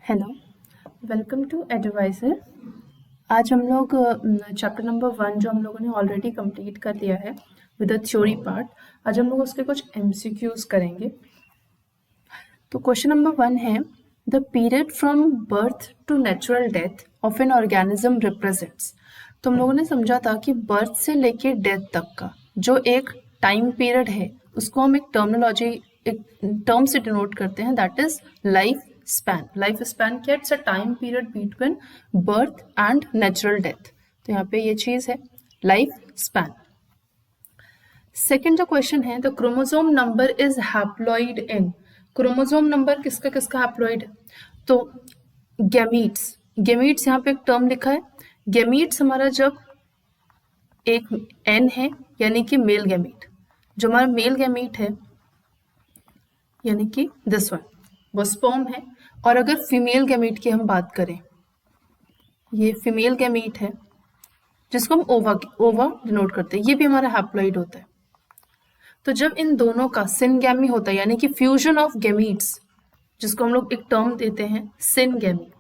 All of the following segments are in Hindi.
Hello, welcome to adviser. आज हम लोग चैप्टर नंबर 1 जो हम लोगों ने ऑलरेडी कंप्लीट कर लिया है विद द थ्योरी पार्ट, आज हम लोग उसके कुछ एमसीक्यूज करेंगे। तो क्वेश्चन नंबर 1 है, the period from birth to natural death of an organism represents. तो हम लोगों ने समझा था कि बर्थ से लेके डेथ तक का जो एक टाइम पीरियड है उसको हम एक टर्म से डिनोट करते हैं, that is life span. Life span क्या? It's a time period between birth and natural death. तो यहाँ पे ये चीज है लाइफ स्पैन। सेकेंड जो क्वेश्चन है, the chromosome number is haploid in. Chromosome number किसका किसका हैप्लॉइड है? तो गेमीट्स यहाँ पे एक टर्म लिखा है। गेमीट्स हमारा जब एक एन है यानी कि मेल गैमीट, जो हमारा मेल गैमीट है यानी कि दिस वन वो स्पर्म है। और अगर फीमेल गैमीट की हम बात करें, ये फीमेल गैमीट है जिसको हम ओवा डिनोट करते हैं, ये भी हमारा हैप्लॉइड होता है। तो जब इन दोनों का सिनगैमी होता है यानी कि फ्यूजन ऑफ गैमीट्स, जिसको हम लोग एक टर्म देते हैं सिनगैमी,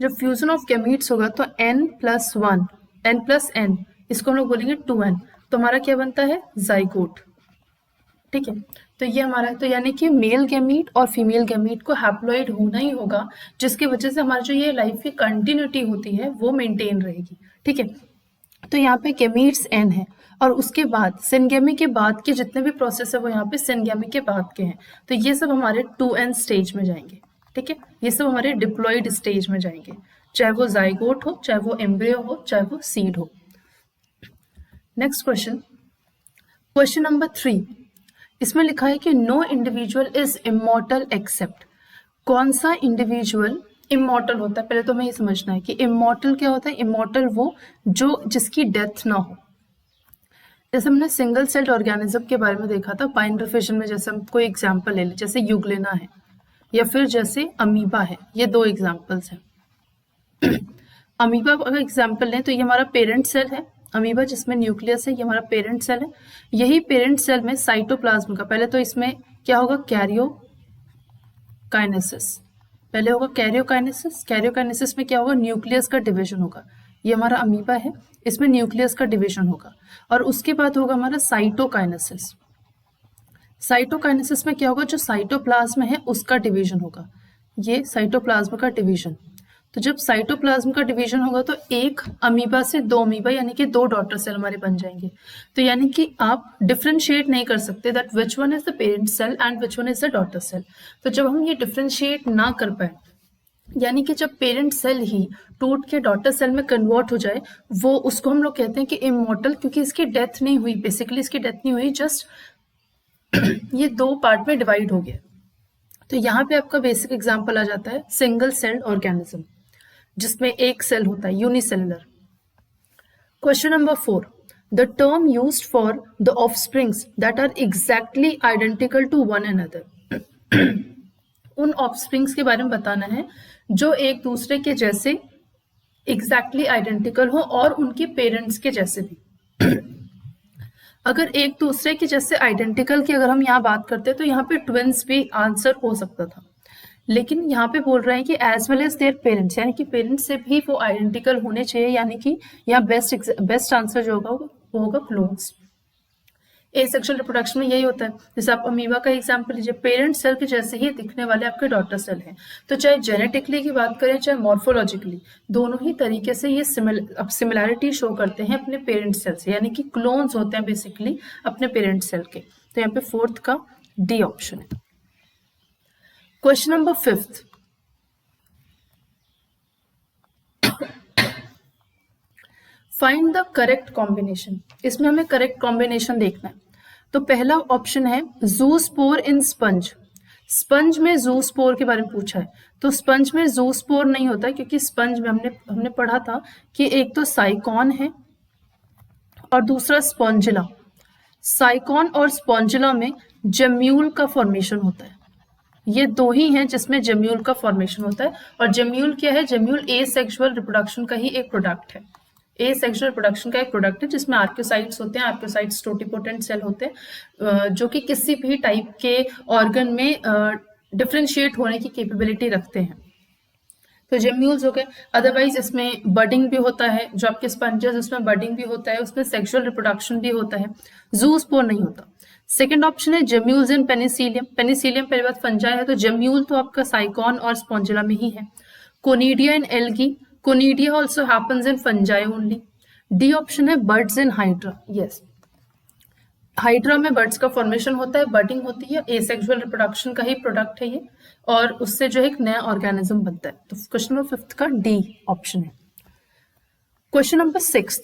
जब फ्यूजन ऑफ गैमीट्स होगा तो n+1 n+n, इसको हम लोग बोलेंगे 2n, तो हमारा क्या बनता है? जाइगोट। ठीक है, तो ये हमारा, तो यानी कि मेल गैमीट और फीमेल गैमीट को हैप्लॉइड होना ही होगा, जिसकी वजह से हमारी जो ये लाइफ की कंटिन्यूटी होती है वो मेंटेन रहेगी। ठीक है, तो यहाँ पे गैमीट्स n है और उसके बाद सिनगैमी के बाद के जितने भी प्रोसेस है वो यहाँ पे सिनगैमी के बाद के हैं, तो ये सब हमारे 2n स्टेज में जाएंगे। ठीक है, ये सब हमारे डिप्लॉइड स्टेज में जाएंगे, चाहे वो जाइगोट हो, चाहे वो एम्ब्रियो हो, चाहे वो सीड हो। नेक्स्ट क्वेश्चन, क्वेश्चन नंबर 3, इसमें लिखा है कि no individual is immortal except. कौन सा इंडिविजुअल इमॉर्टल होता है? पहले तो हमें ये समझना है कि इमॉर्टल क्या होता है। इमॉर्टल वो जो जिसकी डेथ ना हो। जैसे हमने सिंगल सेल्ड ऑर्गेनिज्म के बारे में देखा था बाइंडर फिशन में, जैसे हम कोई एग्जांपल ले लें, जैसे यूग्लेना है या फिर जैसे अमीबा है, ये 2 एग्जांपल्स हैं। अमीबा अगर एग्जांपल लें तो ये हमारा पेरेंट सेल है, अमीबा जिसमें न्यूक्लियस है, ये हमारा पेरेंट सेल है। यही पेरेंट सेल में साइटोप्लाज्म का, पहले तो इसमें क्या होगा? कैरियोकाइनेसिस। पहले होगा कैरियोकाइनेसिस। कैरियोकाइनेसिस में क्या होगा? न्यूक्लियस का डिवीजन होगा। ये हमारा अमीबा है, इसमें न्यूक्लियस का डिवीजन होगा। और उसके बाद होगा हमारा साइटोकाइनेसिस। साइटोकाइनेसिस में क्या होगा? जो साइटोप्लाज्म है उसका डिवीजन होगा, ये साइटोप्लाज्म का डिवीजन। तो जब साइटोप्लाज्म का डिवीजन होगा तो एक अमीबा से 2 अमीबा यानी कि 2 डॉटर सेल हमारे बन जाएंगे। तो यानी कि आप डिफ्रेंशिएट नहीं कर सकते that which one is the parent cell and which one is the daughter cell. तो जब हम ये डिफ्रेंशिएट ना कर पाए, यानी कि जब पेरेंट सेल ही टूट के डॉटर सेल में कन्वर्ट हो जाए, वो उसको हम लोग कहते हैं कि इमॉर्टल, क्योंकि इसकी डेथ नहीं हुई, बेसिकली इसकी डेथ नहीं हुई, जस्ट ये 2 पार्ट में डिवाइड हो गया। तो यहाँ पे आपका बेसिक एग्जाम्पल आ जाता है सिंगल सेल्ड ऑर्गेनिज्म, जिसमें एक सेल होता है, unicellular. Question number 4, the term used for the offsprings that are exactly identical to one another. उन ऑफस्प्रिंग्स के बारे में बताना है जो एक दूसरे के जैसे एग्जैक्टली आइडेंटिकल हो और उनके पेरेंट्स के जैसे भी। अगर एक दूसरे के जैसे आइडेंटिकल की अगर हम यहाँ बात करते हैं तो यहाँ पे ट्विंस भी आंसर हो सकता था, लेकिन यहाँ पे बोल रहे हैं कि as well as their parents, यानी कि पेरेंट्स से भी वो आइडेंटिकल होने चाहिए, यानी कि यहाँ बेस्ट आंसर जो होगा वो होगा क्लोन्स। एसेक्सुअल रिप्रोडक्शन में यही होता है। जैसे आप अमीबा का एग्जांपल लीजिए, पेरेंट सेल के जैसे ही दिखने वाले आपके डॉटर सेल हैं। तो चाहे जेनेटिकली की बात करें चाहे मॉर्फोलॉजिकली, दोनों ही तरीके से ये सिमिलैरिटी शो करते हैं अपने पेरेंट सेल से, यानी कि क्लोन्स होते हैं बेसिकली अपने पेरेंट सेल के। तो यहाँ पे 4th का डी ऑप्शन है। Question number 5, find the correct combination. इसमें हमें करेक्ट कॉम्बिनेशन देखना है। तो पहला ऑप्शन है ज़ूस्पोर इन स्पंज। स्पंज में ज़ूस्पोर के बारे में पूछा है, तो स्पंज में ज़ूस्पोर नहीं होता, क्योंकि स्पंज में हमने पढ़ा था कि एक तो साइकॉन है और दूसरा स्पॉन्जिला। साइकॉन और स्पॉन्जिला में जेम्यूल का फॉर्मेशन होता है। ये 2 ही हैं जिसमें जेम्यूल का फॉर्मेशन होता है। और जेम्यूल क्या है? जेम्यूल एसेक्सुअल रिप्रोडक्शन का ही एक प्रोडक्ट है। एसेक्सुअल रिप्रोडक्शन का एक प्रोडक्ट है जिसमें आर्कियोसाइट्स होते हैं। आर्कियोसाइट्स टोटिपोटेंट सेल होते हैं जो कि किसी भी टाइप के ऑर्गन में डिफ्रेंशिएट होने की कैपेबिलिटी रखते हैं। तो जेम्यूल्स हो गए। अदरवाइज इसमें बर्डिंग भी होता है, जो आपके स्पंजेस उसमें बर्डिंग भी होता है, उसमें सेक्सुअल रिप्रोडक्शन भी होता है, जूस्पोर नहीं होता। सेकेंड ऑप्शन है जेम्यूल्स इन पेनिसिलियम। पेनिसिलियम पहले बात फंजाई है, तो जेम्यूल तो आपका साइकॉन और स्पॉन्जिला में ही है। Conidia in algae, conidia also happens in fungi only. D option है buds in hydra. Yes, hydra में बर्ड्स का फॉर्मेशन होता है, बर्डिंग होती है, एसेक्सुअल रिप्रोडक्शन का ही प्रोडक्ट है ये, और उससे जो है एक नया ऑर्गेनिज्म बनता है। तो क्वेश्चन नंबर 5 का डी ऑप्शन है। Question number 6,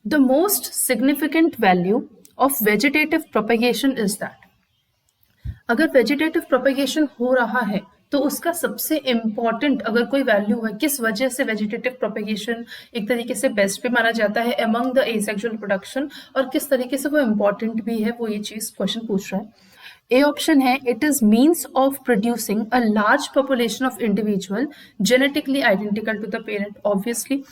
the most significant value of vegetative propagation is that. अगर वेजिटेटिव प्रोपेगेशन हो रहा है तो उसका सबसे इम्पॉर्टेंट अगर कोई वैल्यू है, किस वजह से वेजिटेटिव प्रोपेगेशन एक तरीके से बेस्ट पे माना जाता है अमंग द एसेक्सुअल प्रोडक्शन, और किस तरीके से वो इम्पॉर्टेंट भी है, वो ये चीज क्वेश्चन पूछ रहा है। ए ऑप्शन है it is means of producing a large population of individual genetically identical to the parent. Obviously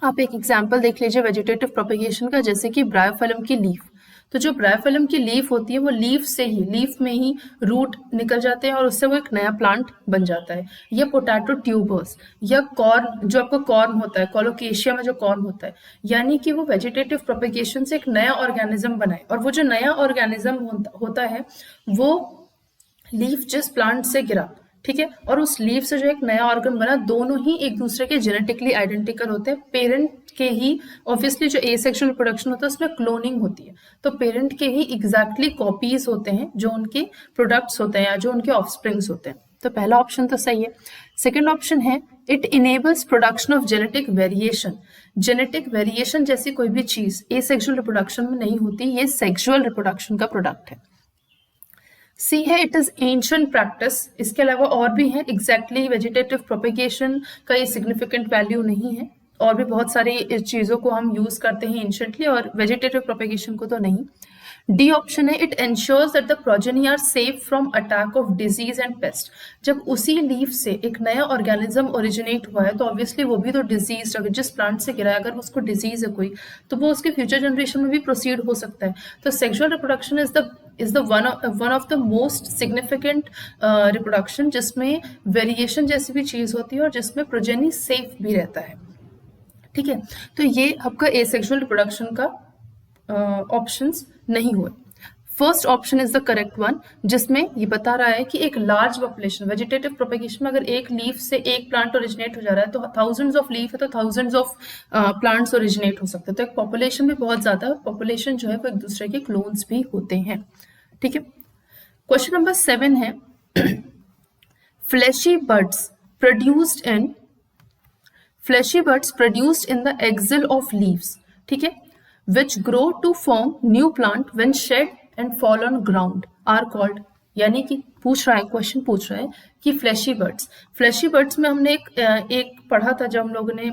आप एक एग्जाम्पल देख लीजिए वेजिटेटिव प्रोपेगेशन का, जैसे कि ब्रायोफिलम की लीफ। तो जो ब्रायोफिलम की लीफ होती है वो लीफ में ही रूट निकल जाते हैं और उससे वो एक नया प्लांट बन जाता है। या पोटैटो ट्यूबर्स, या कॉर्न, जो आपका कॉर्न होता है, कोलोकेशिया में जो कॉर्न होता है, यानी कि वो वेजिटेटिव प्रोपेगेशन से एक नया ऑर्गेनिज्म बनाए, और वो जो नया ऑर्गेनिज्म होता है वो लीफ जिस प्लांट से गिरा, ठीक है, और उस लीफ से जो एक नया ऑर्गन बना, दोनों ही एक दूसरे के जेनेटिकली आइडेंटिकल होते हैं, पेरेंट के ही। ऑब्वियसली जो एसेक्सुअल प्रोडक्शन होता है उसमें क्लोनिंग होती है, तो पेरेंट के ही एग्जैक्टली कॉपीज होते हैं जो उनके प्रोडक्ट्स होते हैं या जो उनके ऑफस्प्रिंग्स होते हैं। तो पहला ऑप्शन तो सही है। सेकेंड ऑप्शन है it enables production of genetic variation. Genetic variation जैसी कोई भी चीज एसेक्सुअल रिप्रोडक्शन में नहीं होती, ये सेक्सुअल रिप्रोडक्शन का प्रोडक्ट है। सी है इट इज एंशिएंट प्रैक्टिस। इसके अलावा और भी है, एग्जैक्टली वेजिटेटिव प्रोपेगेशन का ये सिग्निफिकेंट वैल्यू नहीं है, और भी बहुत सारी चीजों को हम यूज करते हैं एंशिएंटली, और वेजिटेटिव प्रोपेगेशन को तो नहीं। डी ऑप्शन है it ensures that the progeny are safe from attack of disease and pest. जब उसी लीफ से एक नया ऑर्गेनिज्म ओरिजिनेट हुआ है तो ऑब्वियसली वो भी तो डिजीज, अगर जिस प्लांट से गिरा है अगर उसको डिजीज है कोई, तो वो उसके फ्यूचर जनरेशन में भी प्रोसीड हो सकता है। तो sexual reproduction is the one of the most significant reproduction जिसमें वेरिएशन जैसी भी चीज होती है और जिसमें प्रोजेनी सेफ भी रहता है। ठीक है, तो ये आपका एसेक्सुअल रिप्रोडक्शन का ऑप्शंस नहीं हुए। First option is the correct one, जिसमें ये बता रहा है कि एक लार्ज पॉपुलेशन, वेजिटेटिव प्रोपेगेशन में अगर एक लीफ से एक प्लांट ओरिजिनेट हो जा रहा है तो थाउजेंड्स ऑफ लीफ है तो थाउजेंड्स ऑफ प्लांट्स ओरिजिनेट हो सकते हैं, तो एक पॉपुलेशन भी बहुत ज्यादा है, पॉपुलेशन जो है वो एक दूसरे के क्लोन्स भी होते हैं। ठीक है, क्वेश्चन नंबर 7 है fleshy buds produced in the axil of leaves, ठीक है, which grow to form new plant when shed and fall on ground are called। यानी कि क्वेश्चन पूछ रहा है कि फ्लैशी बर्ड्स में हमने एक पढ़ा था, जब हम लोगों ने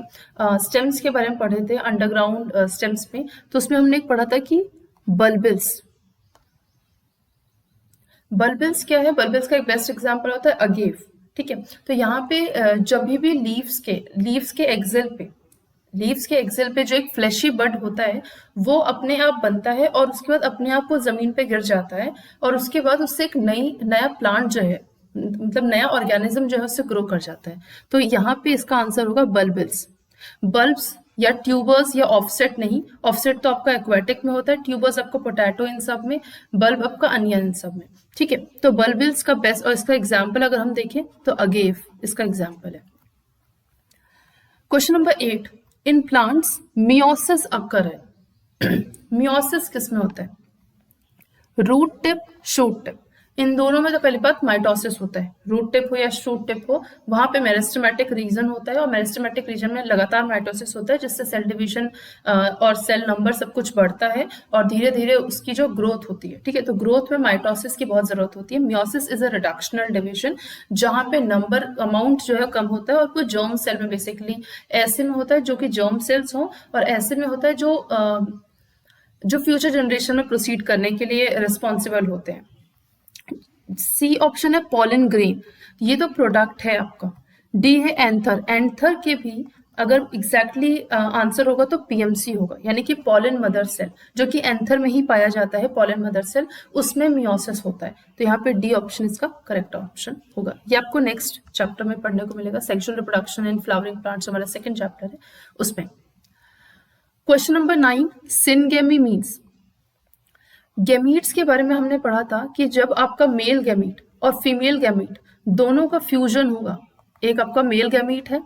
स्टेम्स के बारे में पढ़े थे अंडरग्राउंड स्टेम्स में, तो उसमें हमने एक पढ़ा था कि बल्बिल्स क्या है। बल्बिल्स का एक बेस्ट एग्जांपल होता है अगेव। ठीक है, तो यहाँ पे जब भी लीव्स के एक्सेल पे जो एक फ्लैशी बड होता है वो अपने आप बनता है और उसके बाद अपने आप वो जमीन पे गिर जाता है, और उसके बाद उससे एक नया प्लांट जो है, मतलब नया ऑर्गेनिज्म जो है उससे ग्रो कर जाता है। तो यहाँ पे इसका आंसर होगा बल्ब्स या ट्यूबर्स या ऑफसेट नहीं। ऑफसेट तो आपका एक्वेटिक में होता है, ट्यूबर्स आपका पोटैटो इन सब में, बल्ब आपका अनियन इन सब में। ठीक है, तो बल्बिल्स का बेस्ट, और इसका एग्जाम्पल अगर हम देखें तो अगेव इसका एग्जाम्पल है। Question number 8, in plants meiosis occur है। मियोसिस किसमें होता है? रूट टिप, शूट टिप, इन दोनों में तो पहली बात माइटोसिस होता है। रूट टिप हो या शूट टिप हो, वहां पे मेरिस्टेमेटिक रीजन होता है, और मेरिस्टेमेटिक रीजन में लगातार माइटोसिस होता है, जिससे सेल डिवीजन और सेल नंबर सब कुछ बढ़ता है और धीरे धीरे उसकी जो ग्रोथ होती है। ठीक है, तो ग्रोथ में माइटोसिस की बहुत जरूरत होती है। Meiosis is a reductional division, जहां पे नंबर अमाउंट जो है कम होता है, और वो जर्म सेल में बेसिकली ऐसे में होता है जो कि जर्म सेल्स हो, और ऐसे में होता है जो फ्यूचर जनरेशन में प्रोसीड करने के लिए रिस्पॉन्सिबल होते हैं। सी ऑप्शन है पॉलन ग्रेन, ये तो प्रोडक्ट है आपका। डी है एंथर के भी अगर एग्जैक्टली आंसर होगा तो पीएमसी होगा, यानी कि पॉलन मदर सेल, जो कि एंथर में ही पाया जाता है पॉलन मदर सेल, उसमें मियोसिस होता है। तो यहाँ पे डी ऑप्शन इसका करेक्ट ऑप्शन होगा। ये आपको नेक्स्ट चैप्टर में पढ़ने को मिलेगा, sexual reproduction in flowering plants, हमारा सेकंड चैप्टर है उसमें। Question number 9, syngamy means. Gametes के बारे में हमने पढ़ा था कि जब आपका मेल गैमीट और फीमेल गैमीट दोनों का फ्यूजन होगा, एक आपका मेल गैमीट है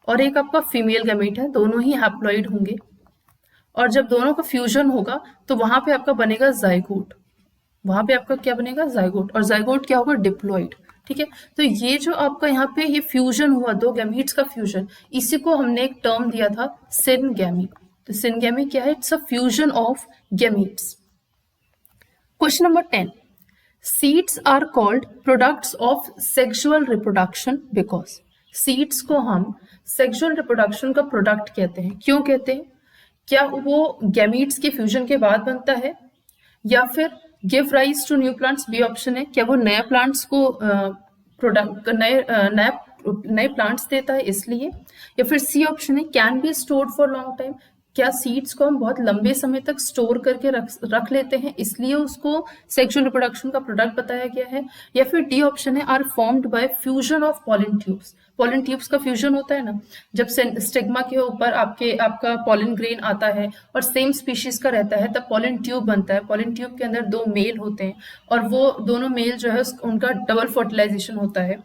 और एक आपका फीमेल गैमीट है, दोनों ही हैप्लॉइड होंगे, और जब दोनों का फ्यूजन होगा तो वहां पे आपका बनेगा जाइगोट। वहां पे आपका क्या बनेगा? जाइगोट। और जाइगोट क्या होगा? डिप्लॉइड। ठीक है, तो ये जो आपका यहाँ पे ये फ्यूजन हुआ, दो गैमीट्स का फ्यूजन, इसी को हमने एक टर्म दिया था सिनगेमी। तो सिनगेमी क्या है? It's a fusion of gametes. Question number 10, seeds are called products of sexual reproduction because. Seeds को हम सेक्सुअल रिप्रोडक्शन का प्रोडक्ट कहते हैं। क्यों कहते हैं? क्या वो गैमीट्स के फ्यूजन के बाद बनता है, या फिर give rise to new plants, B option है, क्या वो नए प्लांट्स को प्रोडक्ट नए प्लांट्स देता है इसलिए, या फिर सी ऑप्शन है, can be stored for long time, क्या सीड्स को हम बहुत लंबे समय तक स्टोर करके रख लेते हैं इसलिए उसको सेक्सुअल रिप्रोडक्शन का प्रोडक्ट बताया गया है, या फिर डी ऑप्शन है, are formed by fusion of pollen tubes. Pollen tubes का फ्यूजन होता है ना, जब स्टिग्मा के ऊपर आपका पॉलन ग्रेन आता है और सेम स्पीशीज का रहता है तब पॉलन ट्यूब बनता है। पॉलन ट्यूब के अंदर दो मेल होते हैं और वो दोनों मेल जो है उनका डबल फर्टिलाइजेशन होता है,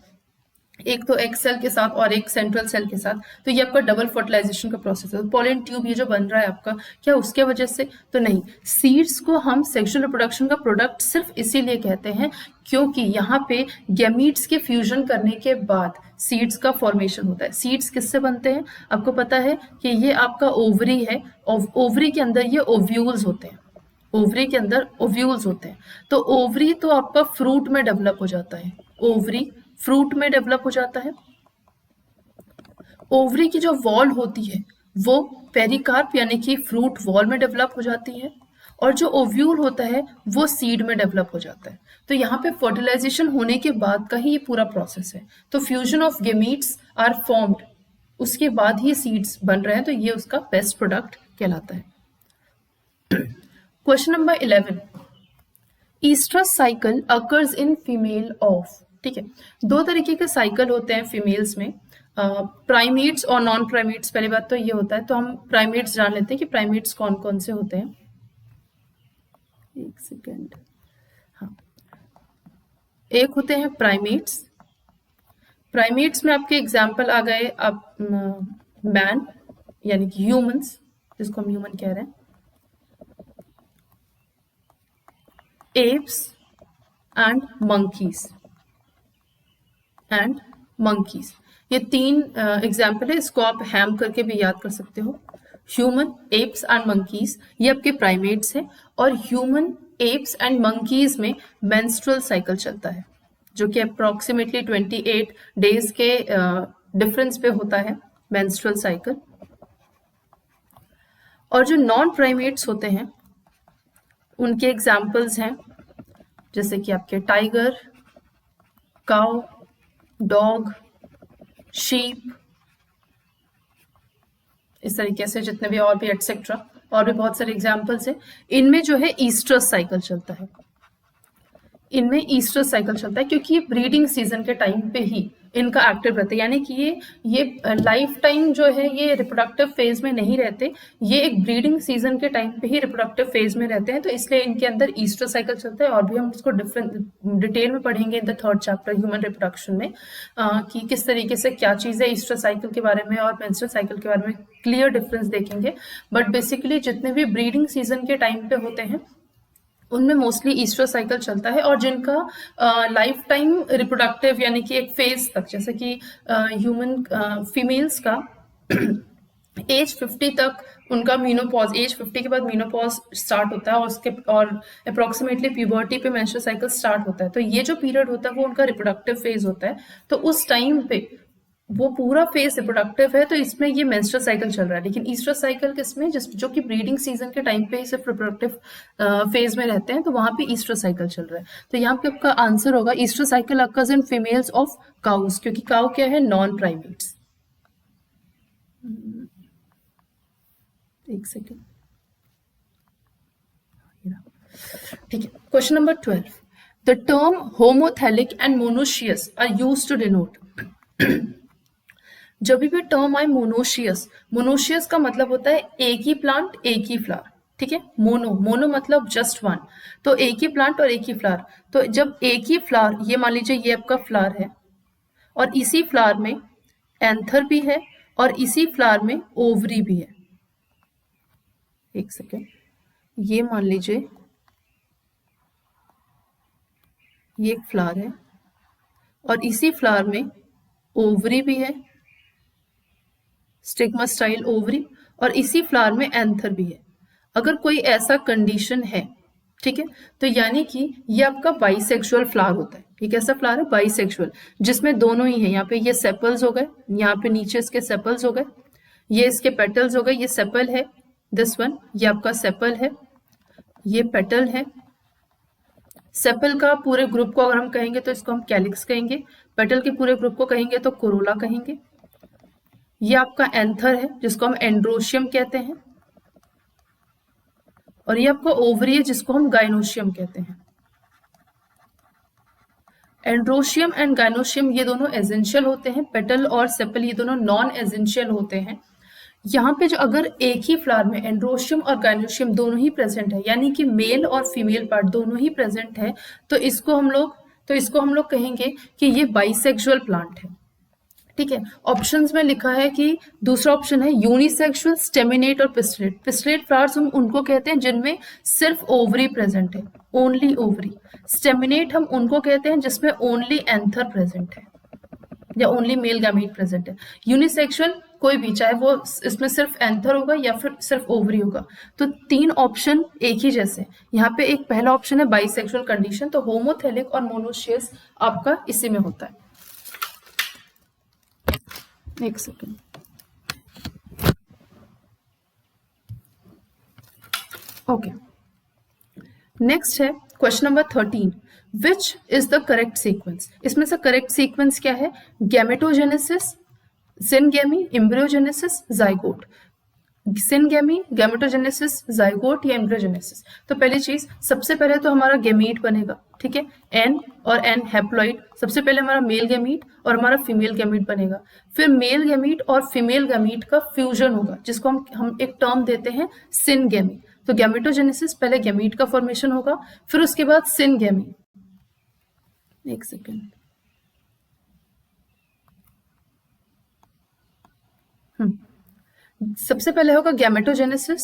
एक तो एक्स सेल के साथ और एक सेंट्रल सेल के साथ, तो ये आपका डबल फर्टिलाइजेशन का प्रोसेस है। पॉलन ट्यूब ये जो बन रहा है आपका, क्या उसके वजह से? तो नहीं, सीड्स को हम सेक्सुअल रिप्रोडक्शन का प्रोडक्ट सिर्फ इसीलिए कहते हैं क्योंकि यहाँ पे गैमीट्स के फ्यूजन करने के बाद सीड्स का फॉर्मेशन होता है। सीड्स किससे बनते हैं? आपको पता है कि ये आपका ओवरी है, और ओवरी के अंदर ये ओव्यूल्स होते हैं। ओवरी के अंदर ओव्यूल्स होते हैं, तो ओवरी तो आपका फ्रूट में डेवलप हो जाता है, ओवरी फ्रूट में डेवलप हो जाता है। ओवरी की जो वॉल होती है वो पेरिकार्प यानी कि फ्रूट वॉल में डेवलप हो जाती है, और जो ओव्यूल होता है वो सीड में डेवलप हो जाता है। तो यहाँ पे फर्टिलाइजेशन होने के बाद का ही ये पूरा प्रोसेस है। तो fusion of gametes are formed, उसके बाद ही सीड्स बन रहे हैं, तो ये उसका बेस्ट प्रोडक्ट कहलाता है। Question number 11, oestrus cycle occurs in female of. ठीक है, दो तरीके के साइकिल होते हैं फीमेल्स में, प्राइमेट्स और नॉन प्राइमेट्स। पहली बात तो ये होता है, तो हम प्राइमेट्स जान लेते हैं कि प्राइमेट्स कौन कौन से होते हैं। एक सेकेंड, हाँ, एक होते हैं प्राइमेट्स। प्राइमेट्स में आपके एग्जाम्पल आ गए, आप मैन यानी कि ह्यूमंस, जिसको हम ह्यूमन कह रहे हैं, एप्स एंड मंकीज। ये तीन एग्जाम्पल है, इसको आप हैम करके भी याद कर सकते हो। ह्यूमन, एप्स एंड मंकीज ये आपके प्राइमेट्स हैं, और ह्यूमन, एप्स एंड मंकीज में मेंस्ट्रुअल साइकिल चलता है, जो कि अप्रोक्सीमेटली 28 डेज के डिफरेंस पे होता है मेंस्ट्रुअल साइकिल। और जो नॉन प्राइमेट्स होते हैं उनके एग्जाम्पल्स हैं जैसे कि आपके टाइगर, काउ, डॉग, शीप, इस तरीके से जितने भी और भी एटसेट्रा, और भी बहुत सारे एग्जाम्पल्स हैं। इनमें जो है ईस्ट्रस साइकिल चलता है, इनमें ईस्ट्रस साइकिल चलता है क्योंकि ये ब्रीडिंग सीजन के टाइम पे ही इनका एक्टिव रहता है, यानी कि ये लाइफ टाइम जो है ये रिप्रोडक्टिव फेज में नहीं रहते, ये एक ब्रीडिंग सीजन के टाइम पे ही रिप्रोडक्टिव फेज में रहते हैं, तो इसलिए इनके अंदर ईस्ट्रस साइकिल चलता है। और भी हम इसको डिटेल में पढ़ेंगे in the third chapter human reproduction में, कि किस तरीके से क्या चीज़ है ईस्ट्रस साइकिल के बारे में और मेंस्ट्रुअल साइकिल के बारे में क्लियर डिफरेंस देखेंगे। बट बेसिकली जितने भी ब्रीडिंग सीजन के टाइम पे होते हैं उनमें मोस्टली ईस्ट्रस साइकिल चलता है, और जिनका लाइफ टाइम रिप्रोडक्टिव यानी कि एक फेज तक, जैसे कि ह्यूमन फीमेल्स का एज 50 तक उनका मीनोपॉज, एज 50 के बाद मीनोपॉज स्टार्ट होता है, और अप्रोक्सीमेटली प्यूबर्टी पे मेंस्ट्रुअल साइकिल स्टार्ट होता है। तो ये जो पीरियड होता है वो उनका रिप्रोडक्टिव फेज होता है, तो उस टाइम पे वो पूरा फेज रिप्रोडक्टिव है, तो इसमें ये मेंस्ट्रुअल साइकिल चल रहा है। लेकिन ईस्ट्रस साइकिल किसमें, जो कि ब्रीडिंग सीजन के टाइम पे सिर्फ रिप्रोडक्टिव फेज में रहते हैं, तो वहां पे ईस्ट्रस साइकिल चल रहा है। तो यहाँ पे आपका आंसर होगा oestrus cycle occurs in females of cows, क्योंकि काउ क्या है, नॉन प्राइमेट्स। एक सेकेंड, ठीक है। Question number 12, the term homothallic and monoecious are use to denote. जब भी टर्म आए मोनोशियस, मोनोशियस का मतलब होता है एक ही प्लांट एक ही फ्लावर, ठीक है। मोनो मतलब जस्ट वन, तो एक ही प्लांट और एक ही फ्लावर। तो जब एक ही फ्लावर, ये मान लीजिए ये आपका फ्लावर है और इसी फ्लावर में एंथर भी है और इसी फ्लावर में ओवरी भी है। एक सेकेंड, ये मान लीजिए ये एक फ्लावर है और इसी फ्लावर में ओवरी भी है, स्टिग्मा स्टाइल ओवरी, और इसी फ्लावर में एंथर भी है। अगर कोई ऐसा कंडीशन है, ठीक है, तो यानी कि ये आपका बाइसेक्सुअल फ्लावर होता है। ये कैसा फ्लावर है? बाइसेक्सुअल, जिसमें दोनों ही है। यहाँ पे ये सेपल्स हो गए, यहाँ पे नीचे इसके सेपल्स हो गए, ये इसके पेटल्स हो गए, ये सेपल है, दिस वन, ये आपका सेपल है, ये पेटल है। सेपल का पूरे ग्रुप को अगर हम कहेंगे तो इसको हम कैलिक्स कहेंगे, पेटल के पूरे ग्रुप को कहेंगे तो कोरोला कहेंगे। ये आपका एंथर है जिसको हम एंड्रोशियम कहते हैं, और ये आपका ओवरी है जिसको हम गाइनोशियम कहते हैं। एंड्रोशियम एंड गाइनोशियम ये दोनों एसेंशियल होते हैं, पेटल और सेपल ये दोनों नॉन एसेंशियल होते हैं। यहाँ पे जो अगर एक ही फ्लावर में एंड्रोशियम और गाइनोशियम दोनों ही प्रेजेंट है, यानी कि मेल और फीमेल पार्ट दोनों ही प्रेजेंट है, तो इसको हम लोग कहेंगे कि ये बाइसेक्सुअल प्लांट है, ठीक है। ऑप्शंस में लिखा है कि दूसरा ऑप्शन है यूनिसेक्सुअल, स्टेमिनेट और पिस्टिलेट। पिस्टिलेट फ्लावर्स हम उनको कहते हैं जिनमें सिर्फ ओवरी प्रेजेंट है, ओनली ओवरी। स्टेमिनेट हम उनको कहते हैं जिसमें ओनली एंथर प्रेजेंट है या ओनली मेल गैमीट प्रेजेंट है। यूनिसेक्सुअल कोई भी, चाहे वो इसमें सिर्फ एंथर होगा या फिर सिर्फ ओवरी होगा। तो तीन ऑप्शन एक ही जैसे। यहाँ पे एक पहला ऑप्शन है बाइसेक्सुअल कंडीशन, तो होमोथेलिक और मोनोशियस आपका इसी में होता है। एक सेकेंड, ओके। नेक्स्ट है question number 13, which is the correct sequence. इसमें से करेक्ट सीक्वेंस क्या है? Gametogenesis, syngamy, embryogenesis, zygote. Syngamy, gametogenesis, zygote या एम्ब्रियोजेनेसिस। तो पहली चीज, सबसे पहले तो हमारा गैमीट बनेगा, ठीक है, एन और एन हैप्लॉइड। सबसे पहले हमारा मेल गैमीट और हमारा फीमेल गैमीट बनेगा। फिर मेल गैमीट और फीमेल गैमीट का फ्यूजन होगा, जिसको हम एक टर्म देते हैं सिनगेमी। तो गैमेटोजेनेसिस, पहले गैमीट का फॉर्मेशन होगा, फिर उसके बाद सिनगेमी। एक सेकेंड, सबसे पहले होगा गैमेटोजेनेसिस,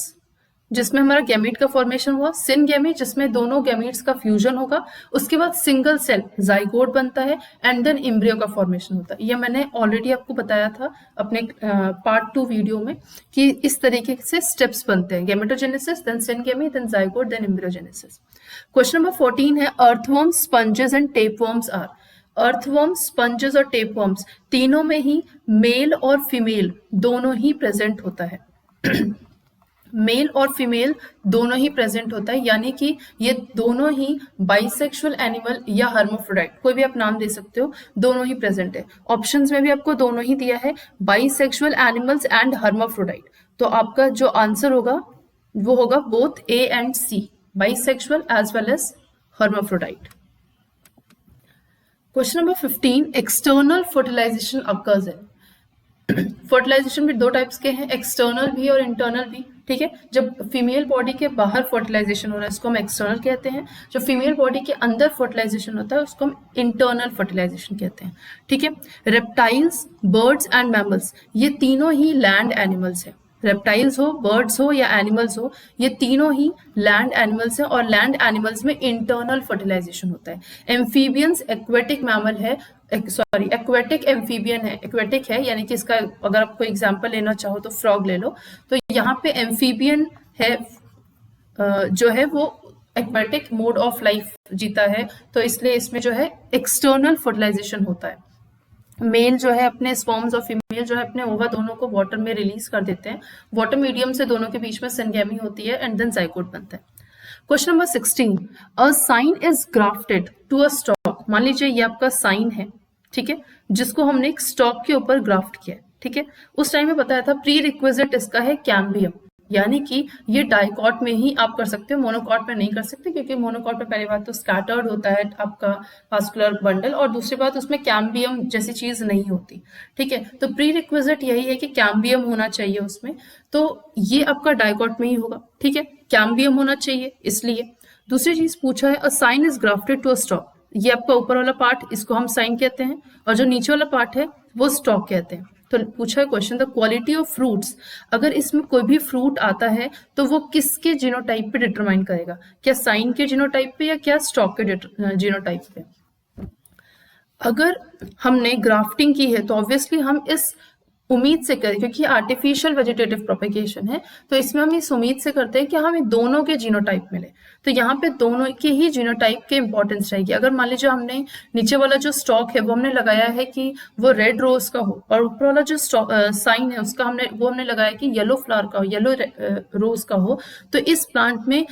जिसमें हमारा गैमीट का फॉर्मेशन हुआ। सिनगेमी, जिसमें दोनों गैमीट्स का फ्यूजन होगा। उसके बाद सिंगल सेल जाइगोट बनता है एंड देन एम्ब्रियो का फॉर्मेशन होता है। ये मैंने ऑलरेडी आपको बताया था अपने पार्ट 2 वीडियो में कि इस तरीके से स्टेप्स बनते हैं, gametogenesis, then syngamy, then zygote, then embryogenesis. Question number 14 है, earthworms, sponges and tapeworms are. Earthworms, sponges और टेपवर्म्स तीनों में ही मेल और फीमेल दोनों ही प्रेजेंट होता है। मेल और फीमेल दोनों ही प्रेजेंट होता है, यानी कि ये दोनों ही बाइसेक्सुअल एनिमल या हर्माफ्रोडाइट, कोई भी आप नाम दे सकते हो, दोनों ही प्रेजेंट है। ऑप्शंस में भी आपको दोनों ही दिया है, बाइसेक्सुअल एनिमल्स एंड हर्माफ्रोडाइट। तो आपका जो आंसर होगा वो होगा both A and C, bisexual as well as hermaphrodite. Question number 15, external fertilisation occurs in. Fertilisation भी दो टाइप्स के हैं, एक्सटर्नल भी और इंटरनल भी, ठीक है। जब फीमेल बॉडी के बाहर फर्टिलाइजेशन हो रहा है उसको हम एक्सटर्नल कहते हैं, जो फीमेल बॉडी के अंदर फर्टिलाइजेशन होता है उसको हम इंटरनल फर्टिलाइजेशन कहते हैं, ठीक है। रेप्टाइल्स, बर्ड्स एंड मैमल्स ये तीनों ही लैंड एनिमल्स हैं। रेप्टाइल्स हो, बर्ड्स हो या एनिमल्स हो, ये तीनों ही लैंड एनिमल्स हैं और लैंड एनिमल्स में इंटरनल फर्टिलाइजेशन होता है। एम्फीबियंस एक्वेटिक मैमल है, सॉरी एक्वेटिक एम्फीबियन है, एक्वेटिक है यानी कि इसका अगर आप कोई एग्जांपल लेना चाहो तो फ्रॉग ले लो। तो यहाँ पे एम्फीबियन है जो है वो एक्वेटिक मोड ऑफ लाइफ जीता है, तो इसलिए इसमें जो है एक्सटर्नल फर्टिलाइजेशन होता है। मेल जो है अपने स्पर्म्स और फीमेल जो है अपने ओवा दोनों को वाटर में रिलीज कर देते हैं, वाटर मीडियम से दोनों के बीच में सिनगेमी होती है एंड देन जाइगोट बनता है। Question number 16, a scion is grafted to a stock. मान लीजिए ये आपका साइन है, ठीक है, जिसको हमने एक स्टॉक के ऊपर ग्राफ्ट किया है, ठीक है। उस टाइम में बताया था प्री रिक्विजिट इसका है कैम्बियम, यानी कि ये डाइकॉट में ही आप कर सकते हो, मोनोकॉट में नहीं कर सकते, क्योंकि मोनोकॉट में पहली बात तो स्कैटर्ड होता है आपका वास्कुलर बंडल, और दूसरी बात उसमें कैम्बियम जैसी चीज नहीं होती। ठीक है, तो प्री रिक्विजिट यही है कि कैम्बियम होना चाहिए उसमें, तो ये आपका डाइकॉट में ही होगा। ठीक है, कैम्बियम होना चाहिए इसलिए। दूसरी चीज पूछा है, a scion is grafted to a stock. ये आपका ऊपर वाला पार्ट, इसको हम साइन कहते हैं, और जो नीचे वाला पार्ट है वो स्टॉक कहते हैं। तो पूछा है question, the quality of fruits, अगर इसमें कोई भी फ्रूट आता है तो वो किसके जीनोटाइप पे डिटरमाइन करेगा, क्या साइन के जीनोटाइप पे या क्या स्टॉक के जीनोटाइप पे। अगर हमने ग्राफ्टिंग की है तो ऑब्वियसली हम इस उम्मीद से करें, क्योंकि आर्टिफिशियल वेजिटेटिव प्रोपेगेशन है, तो इसमें हम इस उम्मीद से करते हैं कि हमें दोनों के जीनोटाइप मिले। तो यहाँ पे दोनों के ही जीनोटाइप के इंपॉर्टेंस रहेगी। अगर मान लीजिए हमने नीचे वाला जो स्टॉक है वो हमने लगाया है कि वो रेड रोज का हो, और ऊपर वाला जो साइन है उसका हमने लगाया कि येलो फ्लावर का हो, येलो रोज का हो, तो इस प्लांट में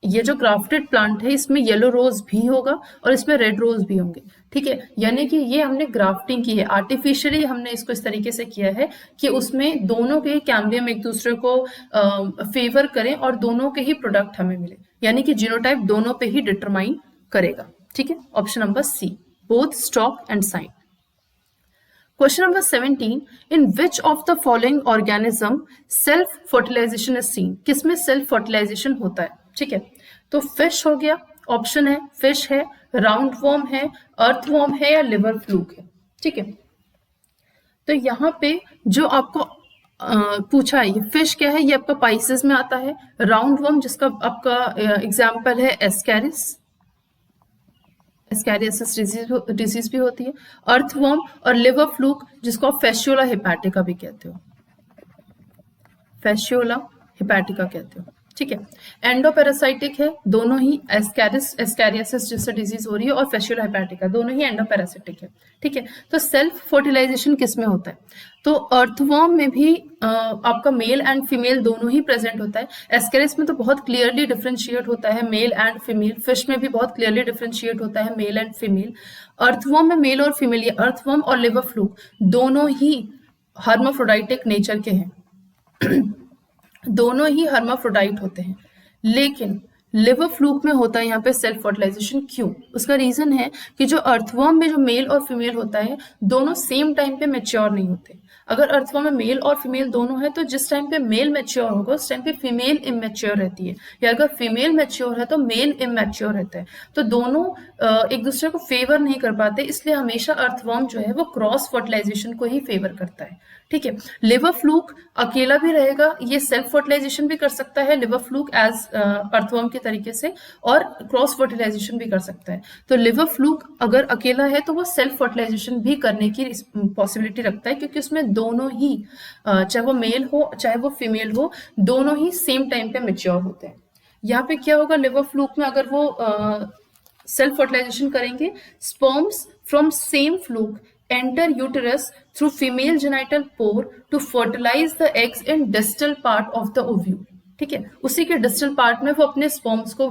ये जो ग्राफ्टेड प्लांट है इसमें येलो रोज भी होगा और इसमें रेड रोज भी होंगे। ठीक है, यानी कि ये हमने ग्राफ्टिंग की है, आर्टिफिशियली हमने इसको इस तरीके से किया है कि उसमें दोनों के कैम्बियम एक दूसरे को फेवर करें और दोनों के ही प्रोडक्ट हमें मिले, यानी कि जीनोटाइप दोनों पे ही डिटरमाइन करेगा। ठीक है, option number C, both stock and scion. Question number 17, in which of the following organism self fertilisation is seen. किसमें सेल्फ फर्टिलाइजेशन होता है। ठीक है, तो फिश हो गया, ऑप्शन है फिश है, राउंड वॉर्म है, अर्थवॉर्म है, या लिवर फ्लूक है। ठीक है, तो यहाँ पे जो आपको पूछा है, ये फिश क्या है, ये आपका पाइसेस में आता है। राउंड वॉर्म जिसका आपका एग्जाम्पल है एस्कैरियोसिस डिजीज भी होती है। अर्थवॉर्म और लिवर फ्लूक जिसको आप फैसियोला हिपैटिका भी कहते हो, फैसियोला हिपैटिका कहते हो। ठीक है, एंडोपैरासाइटिक है, दोनों ही एस्कैरियोसिस जिससे डिजीज हो रही है और फैसियोला हिपैटिका दोनों ही एंडोपैरासिटिक है। ठीक है, तो सेल्फ फर्टिलाइजेशन किस में होता है, तो अर्थवॉर्म में भी आपका मेल एंड फीमेल दोनों ही प्रेजेंट होता है। एस्कैरिस में तो बहुत क्लियरली डिफरेंशिएट होता है मेल एंड फीमेल, फिश में भी बहुत क्लियरली डिफरेंशिएट होता है मेल एंड फीमेल। अर्थवॉर्म में मेल और फीमेल, ये अर्थवॉर्म और लिवर फ्लूक दोनों ही हर्माफ्रोडाइटिक नेचर के हैं दोनों ही हर्माफ्रोडाइट होते हैं, लेकिन लिवर फ्लूक में होता है यहाँ पे सेल्फ फर्टिलाइजेशन। क्यों, उसका रीजन है कि जो अर्थवॉर्म में जो मेल और फीमेल होता है दोनों सेम टाइम पे मैच्योर नहीं होते। अगर अर्थवॉर्म में मेल और फीमेल दोनों है तो जिस टाइम पे मेल मैच्योर होगा उस टाइम पे फीमेल इमैच्योर रहती है, या अगर फीमेल मैच्योर है तो मेल इमैच्योर रहता है। तो दोनों एक दूसरे को फेवर नहीं कर पाते, इसलिए हमेशा अर्थवॉर्म जो है वो क्रॉस फर्टिलाइजेशन को ही फेवर करता है। ठीक है, लिवर फ्लूक अकेला भी रहेगा, ये सेल्फ फर्टिलाइजेशन भी कर सकता है लिवर फ्लूक एज अर्थवॉर्म के तरीके से, और क्रॉस फर्टिलाइजेशन भी कर सकता है। तो लिवर फ्लूक अगर अकेला है तो वो सेल्फ फर्टिलाइजेशन भी करने की पॉसिबिलिटी रखता है, क्योंकि उसमें दोनों ही चाहे वो मेल हो चाहे वो फीमेल हो दोनों ही सेम टाइम पे मैच्योर होते हैं। यहाँ पे क्या होगा, लिवर फ्लूक में अगर वो सेल्फ फर्टिलाइजेशन करेंगे, sperms from same fluke enter uterus through female genital pore to fertilize the eggs in distal part of the ovule। ठीक है, उसी के डिस्टल पार्ट में वो अपने स्पर्म्स को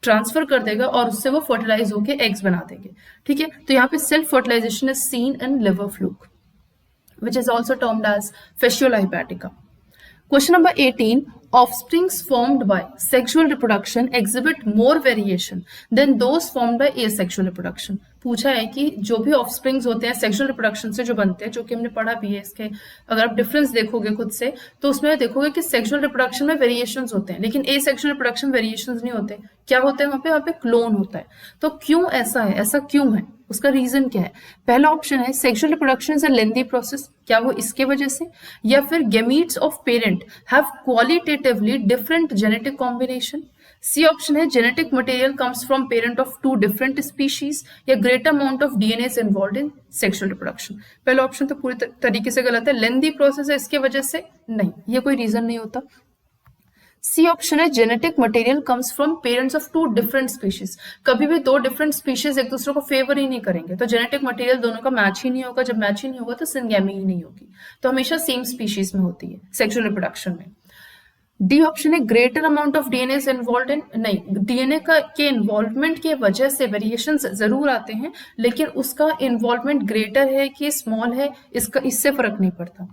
ट्रांसफर कर देगा और उससे वो फर्टिलाइज होके एग्स बना देंगे। ठीक है, तो यहाँ पे self fertilisation is seen in liver fluke which is also termed as Fasciola hepatica. Question number 18, offsprings formed by sexual reproduction exhibit more variation than those formed by asexual reproduction। पूछा है कि जो भी ऑफस्प्रिंग्स होते हैं सेक्सुअल रिप्रोडक्शन से जो बनते हैं, जो कि हमने पढ़ा भी है, इसके अगर आप डिफरेंस देखोगे खुद से तो उसमें देखोगे कि सेक्सुअल रिप्रोडक्शन में वेरिएशंस होते हैं लेकिन एसेक्सुअल रिप्रोडक्शन वेरिएशंस नहीं होते। क्या होते हैं वहाँ पे क्लोन होता है। तो क्यों ऐसा है, ऐसा क्यों है, उसका रीजन क्या है। पहला ऑप्शन है sexual reproduction is a lengthy process, क्या वो इसके वजह से, या फिर gametes of parent have qualitatively different genetic combination. C option है genetic material comes from parent of two different species, या greater amount of DNA is involved in sexual reproduction. पहला ऑप्शन तो पूरी तरीके से गलत है, लेंथी प्रोसेस है इसके वजह से, नहीं, ये कोई रीजन नहीं होता। सी ऑप्शन है genetic material comes from parents of two different species, कभी भी दो डिफरेंट स्पीशीज एक दूसरे को फेवर ही नहीं करेंगे, तो जेनेटिक मटेरियल दोनों का मैच ही नहीं होगा, जब मैच ही नहीं होगा तो सिंगेमी ही नहीं होगी, तो हमेशा सेम स्पीशीज में होती है सेक्सुअल रिप्रोडक्शन में। डी ऑप्शन है greater amount of DNA is involved इन, नहीं, डीएनए के इन्वॉल्वमेंट के वजह से वेरिएशंस जरूर आते हैं लेकिन उसका इन्वॉल्वमेंट ग्रेटर है कि स्मॉल है, इससे फर्क नहीं पड़ता।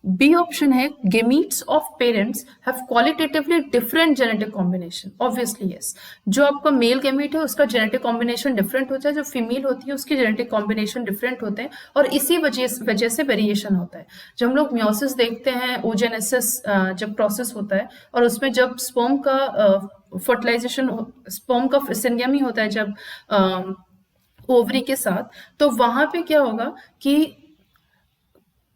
बी ऑप्शन है gametes of parents have qualitatively different genetic combination. Obviously yes, जो आपका मेल गेमीट है उसका जेनेटिक कॉम्बिनेशन डिफरेंट होता है, जो फीमेल होती है उसकी जेनेटिक कॉम्बिनेशन डिफरेंट होते हैं, और इसी वजह से वेरिएशन होता है। जब हम लोग म्योसिस देखते हैं, ओजेनेसिस जब प्रोसेस होता है और उसमें जब स्पर्म का फर्टिलाइजेशन, स्पर्म का सिंगेमी होता है जब ओवरी के साथ, तो वहां पे क्या होगा कि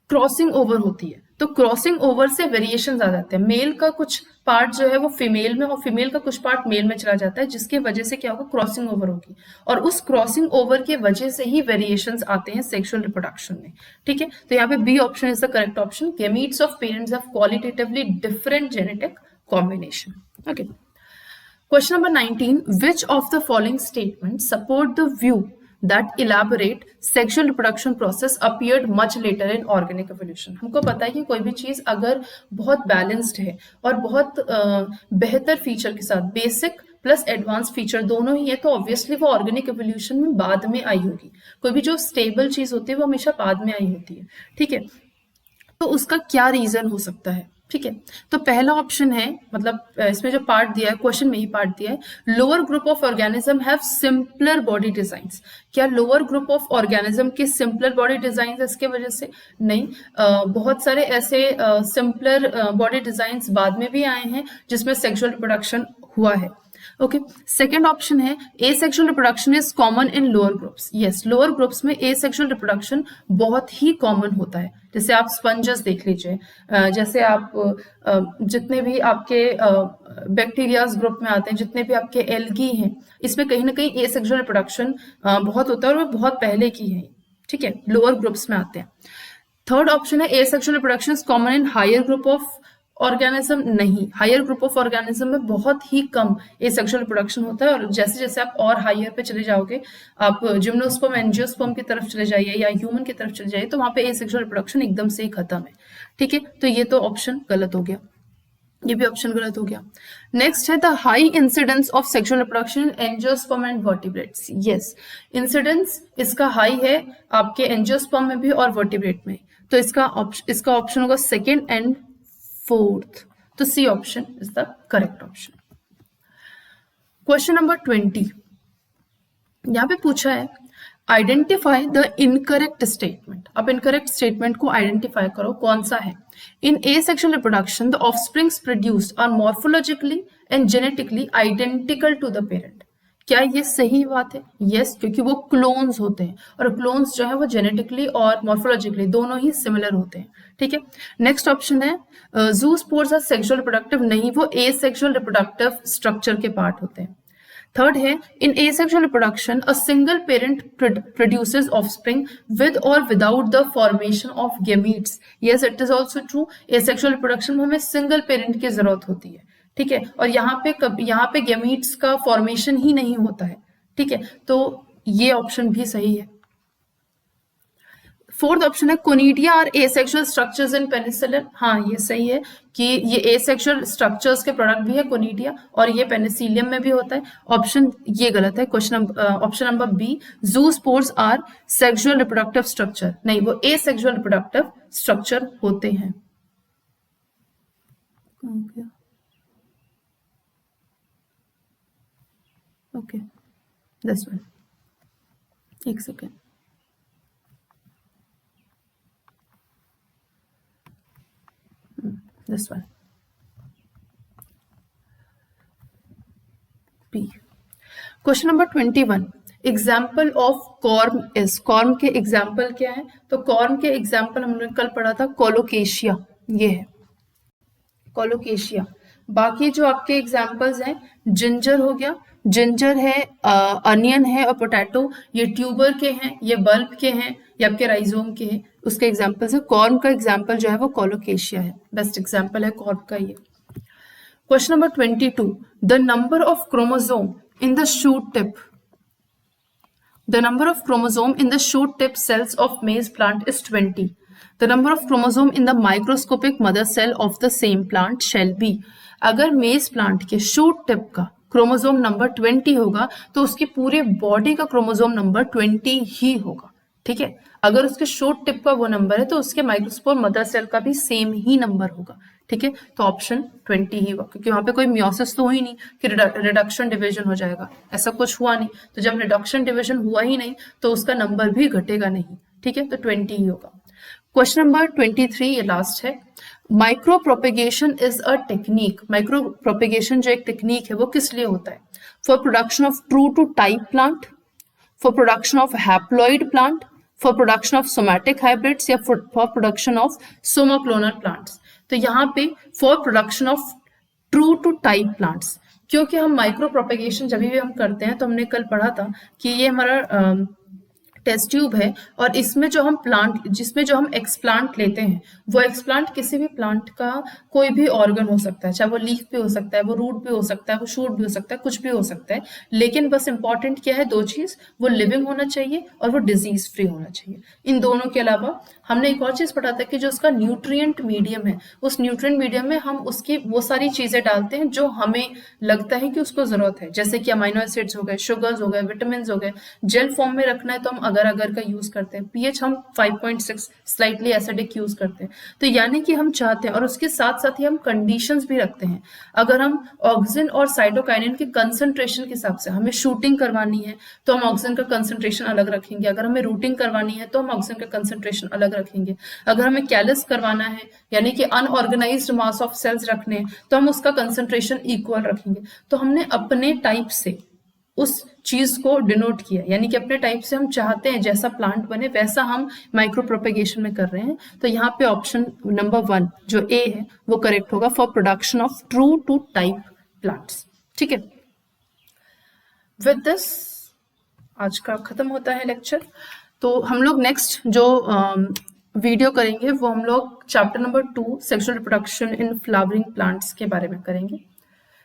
क्रॉसिंग ओवर होती है, तो क्रॉसिंग ओवर से वेरिएशन आ जाते हैं। मेल का कुछ पार्ट जो है वो फीमेल में और फीमेल का कुछ पार्ट मेल में चला जाता है, जिसकी वजह से क्या होगा, क्रॉसिंग ओवर होगी, और उस क्रॉसिंग ओवर के वजह से ही वेरिएशंस आते हैं सेक्सुअल रिप्रोडक्शन में। ठीक है, तो यहाँ पे B option is the correct option, gametes of parents have qualitatively different genetic combination. Okay, question number 19, which of the following statements support the view that elaborate sexual reproduction process appeared much later in organic evolution? हमको पता है कि कोई भी चीज अगर बहुत बैलेंस्ड है और बहुत बेहतर फीचर के साथ, बेसिक प्लस एडवांस फीचर दोनों ही है, तो ऑब्वियसली वो ऑर्गेनिक एवोल्यूशन में बाद में आई होगी। कोई भी जो स्टेबल चीज होती है वो हमेशा बाद में आई होती है। ठीक है, तो उसका क्या रीजन हो सकता है? ठीक है, तो पहला ऑप्शन है, मतलब इसमें जो पार्ट दिया है, क्वेश्चन में ही पार्ट दिया है, lower group of organism have simpler body designs. क्या लोअर ग्रुप ऑफ ऑर्गेनिज्म के सिंपलर बॉडी डिजाइन इसके वजह से? नहीं, बहुत सारे ऐसे सिंपलर बॉडी डिजाइंस बाद में भी आए हैं जिसमें सेक्सुअल रिप्रोडक्शन हुआ है। ओके, सेकेंड ऑप्शन है asexual reproduction is common in lower groups. Yes, lower groups में एसेक्सुअल रिप्रोडक्शन बहुत ही कॉमन होता है। जैसे आप स्पंजस देख लीजिए, जैसे आप जितने भी आपके बैक्टीरियाज ग्रुप में आते हैं, जितने भी आपके एल्गी हैं, इसमें कहीं ना कहीं एसेक्सुअल रिप्रोडक्शन बहुत होता है और वो बहुत पहले की है। ठीक है, लोअर ग्रुप्स में आते हैं। थर्ड ऑप्शन है asexual reproduction is common in higher group of organism. नहीं, हायर ग्रुप ऑफ ऑर्गेनिज्म में बहुत ही कम एसेक्सुअल रिप्रोडक्शन होता है, और जैसे जैसे आप और हायर पे चले जाओगे, आप जिम्नोस्पर्म, एंजियोस्पर्म की तरफ चले जाइए या ह्यूमन की तरफ चले जाइए, तो वहां पे एसेक्सुअल रिप्रोडक्शन एकदम से ही खत्म है। ठीक है, तो ये तो ऑप्शन गलत हो गया, ये भी ऑप्शन गलत हो गया। नेक्स्ट है the high incidence of sexual reproduction in angiosperm and vertebrates. Yes, incidence इसका हाई है आपके एंजियोस्पर्म में भी और वर्टिब्रेट में, तो इसका ऑप्शन होगा सेकेंड एंड फोर्थ, तो C option is the correct option. Question number 20, यहां पे पूछा है आइडेंटिफाई द इनकरेक्ट स्टेटमेंट। अब इनकरेक्ट स्टेटमेंट को आइडेंटिफाई करो, कौन सा है? In asexual reproduction the offsprings produced are morphologically and genetically identical to the parent. क्या ये सही बात है? यस, क्योंकि वो क्लोन्स होते हैं, और क्लोन्स जो है वो जेनेटिकली और मॉर्फोलॉजिकली दोनों ही सिमिलर होते हैं। ठीक है, नेक्स्ट ऑप्शन है ज़ूस्पोर्स आर सेक्सुअल रिप्रोडक्टिव। नहीं, वो एसेक्सुअल रिप्रोडक्टिव स्ट्रक्चर के पार्ट होते हैं। थर्ड है in asexual reproduction a single parent produces offspring with or without the formation of gametes. Yes, it is also true, asexual reproduction में हमें सिंगल पेरेंट की जरूरत होती है। ठीक है, और यहाँ पे गेमीट्स का फॉर्मेशन ही नहीं होता है। ठीक है, तो ये ऑप्शन भी सही है। फोर्थ ऑप्शन है conidia are asexual structures in penicillin. हाँ, ये सही है कि ये एसेक्सुअल स्ट्रक्चर्स के प्रोडक्ट भी है कोनिडिया, और ये पेनिसिलियम में भी होता है। ऑप्शन ये गलत है, option number B zoospores are sexual reproductive structure. नहीं, वो एसेक्सुअल रिप्रोडक्टिव स्ट्रक्चर होते हैं। ओके, दिस वन, एक second. This one. B. Question number 21. Example of corm is. Corm के example क्या है? तो corm के example हमने कल पढ़ा था कोलोकेशिया, ये है कोलोकेशिया। बाकी जो आपके examples हैं, जिंजर हो गया, जिंजर है, अनियन है और पोटैटो, ये ट्यूबर के हैं, ये बल्ब के हैं, ये आपके राइजोम के हैं, उसके एग्जाम्पल्स है। कॉर्म का एग्जाम्पल जो है वो कोलोकेशिया है, बेस्ट एग्जाम्पल है कॉर्म का ये। Question number 22, the number of chromosome in the shoot tip, the number of chromosome in the shoot tip cells of maize plant is 20. The number of chromosome in the microscopic mother cell of the same plant shall be. अगर मेज प्लांट के शूट टिप का क्रोमोसोम नंबर 20 होगा तो उसकी पूरे बॉडी का क्रोमोसोम नंबर 20 ही होगा। ठीक है। अगर उसके शूट टिप का वो नंबर है तो उसके माइक्रोस्पोर मदर सेल का भी सेम ही नंबर होगा। ठीक है, तो ऑप्शन 20 ही होगा, क्योंकि वहां पे कोई म्योसिस तो हुई नहीं कि रिडक्शन डिविजन हो जाएगा, ऐसा कुछ हुआ नहीं। तो जब रिडक्शन डिविजन हुआ ही नहीं तो उसका नंबर भी घटेगा नहीं। ठीक है, तो 20 ही होगा। क्वेश्चन नंबर 23, ये लास्ट है। Micro propagation is a technique. Micro propagation जो एक टेक्निक है वो किस लिए होता है? For production of true to type plant, for production of haploid plant, for production of somatic hybrids, या for production of somoclonal plants। तो यहाँ पे for production of true to type plants, क्योंकि हम माइक्रो प्रोपेगेशन जब भी हम करते हैं तो हमने कल पढ़ा था कि ये हमारा टेस्ट ट्यूब है, और इसमें जो हम प्लांट, जिसमें जो हम एक्सप्लांट लेते हैं, वो एक्सप्लांट किसी भी प्लांट का कोई भी ऑर्गन हो सकता है, चाहे वो लीफ भी हो सकता है, वो रूट भी हो सकता है, वो शूट भी हो सकता है, कुछ भी हो सकता है। लेकिन बस इंपॉर्टेंट क्या है, दो चीज, वो लिविंग होना चाहिए और वो डिजीज फ्री होना चाहिए। इन दोनों के अलावा हमने एक और चीज पढ़ा था कि जो उसका न्यूट्रिएंट मीडियम है, उस न्यूट्रिएंट मीडियम में हम उसकी वो सारी चीजें डालते हैं जो हमें लगता है कि उसको जरूरत है, जैसे कि अमाइनो एसिड्स हो गए, शुगर्स हो गए, विटामिन हो गए। जेल फॉर्म में रखना है तो हम अगर अगर का यूज करते हैं, पीएच हम 5.6 स्लाइटली एसिडिक यूज करते हैं। तो यानी कि हम चाहते हैं, और उसके साथ साथ ही हम कंडीशंस भी रखते हैं। अगर हम ऑक्सीजन और साइटोकाइनिन के कंसंट्रेशन के हिसाब से हमें शूटिंग करवानी है तो हम ऑक्सीजन का कंसंट्रेशन अलग रखेंगे, अगर हमें रूटिंग करवानी है तो हम ऑक्सीजन का कंसंट्रेशन अलग रखेंगे, अगर हमें कैलस करवाना है यानी कि अनऑर्गेनाइज्ड मास ऑफ सेल्स रखने हैं तो हम उसका कंसंट्रेशन इक्वल रखेंगे। तो हमने अपने टाइप से उस चीज को डिनोट किया, यानी कि अपने टाइप से हम चाहते हैं जैसा प्लांट बने वैसा हम माइक्रो प्रोपेगेशन में कर रहे हैं। तो यहाँ पे ऑप्शन नंबर 1 जो ए है वो करेक्ट होगा, for production of true to type plants. ठीक है, विद दिस आज का खत्म होता है लेक्चर। तो हम लोग नेक्स्ट जो वीडियो करेंगे वो हम लोग chapter number 2 sexual reproduction in flowering plants के बारे में करेंगे।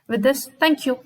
With this, thank you.